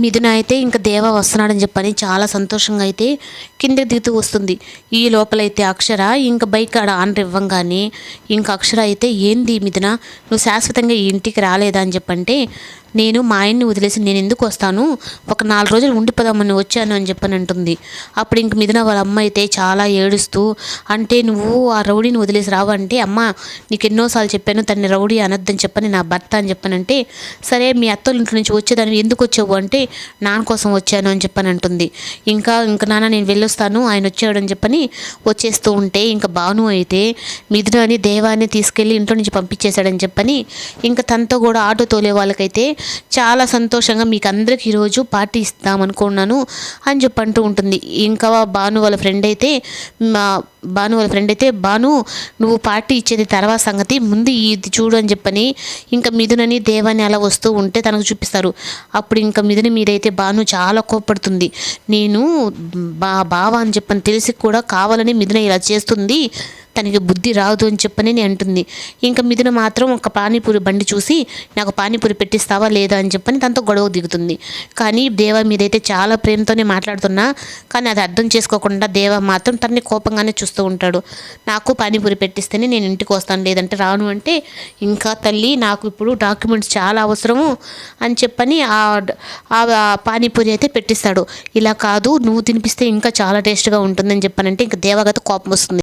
మిథున అయితే ఇంకా దేవ వస్తున్నాడని చెప్పని చాలా సంతోషంగా అయితే కిందకి దిగుతూ వస్తుంది. ఈ లోపలైతే అక్షర ఇంకా బైక్ ఆడ ఆనర్ ఇవ్వంగానే ఇంకా అక్షర అయితే ఏంది మిథున, నువ్వు శాశ్వతంగా ఈ ఇంటికి రాలేదా అని చెప్పంటే, నేను మా ఆయన్ని వదిలేసి నేను ఎందుకు వస్తాను, ఒక 4 రోజులు ఉండిపోదామని వచ్చాను అని చెప్పని అంటుంది. అప్పుడు ఇంక మిథున వాళ్ళ అమ్మ అయితే చాలా ఏడుస్తూ, అంటే నువ్వు ఆ రౌడీని వదిలేసి రావు అంటే, అమ్మ నీకు ఎన్నోసార్లు చెప్పాను తన్ని రౌడీ అనొద్దని చెప్పని, నా భర్త అని చెప్పనంటే, సరే మీ అత్తోళ్ళ ఇంట్లో నుంచి వచ్చేదాన్ని ఎందుకు వచ్చావు అంటే, నాన్న కోసం వచ్చాను అని చెప్పని అంటుంది. ఇంకా నాన్న నేను వెళ్ళొస్తాను ఆయన వచ్చాడని చెప్పని వచ్చేస్తూ ఉంటే, ఇంకా భాను అయితే మిథునని దేవాన్ని తీసుకెళ్ళి ఇంట్లో నుంచి పంపించేశాడని చెప్పని ఇంకా తనతో కూడా ఆటో తోలే వాళ్ళకైతే చాలా సంతోషంగా మీకు అందరికి ఈరోజు పార్టీ ఇస్తామనుకున్నాను అని చెప్పి అంటూ ఉంటుంది. ఇంకా భాను వాళ్ళ ఫ్రెండ్ అయితే భాను నువ్వు పార్టీ ఇచ్చేది తర్వాత సంగతి, ముందు ఇది చూడు అని చెప్పని ఇంకా మిథునని దేవాన్ని అలా వస్తూ ఉంటే తనకు చూపిస్తారు. అప్పుడు ఇంకా మిథున మీదైతే భాను చాలా కోప్పడుతుంది. నేను బావ అని చెప్పని తెలిసి కూడా కావాలని మిథున ఇలా చేస్తుంది, తనకి బుద్ధి రాదు అని చెప్పని అంటుంది. ఇంకా మిథున మాత్రం ఒక పానీపూరి బండి చూసి నాకు పానీపూరి పెట్టిస్తావా లేదా అని చెప్పని తనతో గొడవ దిగుతుంది. కానీ దేవ మీదైతే చాలా ప్రేమతోనే మాట్లాడుతున్నా కానీ అది అర్థం చేసుకోకుండా దేవ మాత్రం తనని కోపంగానే చూస్తూ ఉంటాడు. నాకు పానీపూరి పెట్టిస్తేనే నేను ఇంటికి వస్తాను, లేదంటే రాను అంటే, ఇంకా తల్లి నాకు ఇప్పుడు డాక్యుమెంట్స్ చాలా అవసరము అని చెప్పని ఆ పానీపూరి అయితే పెట్టిస్తాడు. ఇలా కాదు నువ్వు తినిపిస్తే ఇంకా చాలా టేస్ట్గా ఉంటుందని చెప్పానంటే ఇంకా దేవగత కోపం వస్తుంది.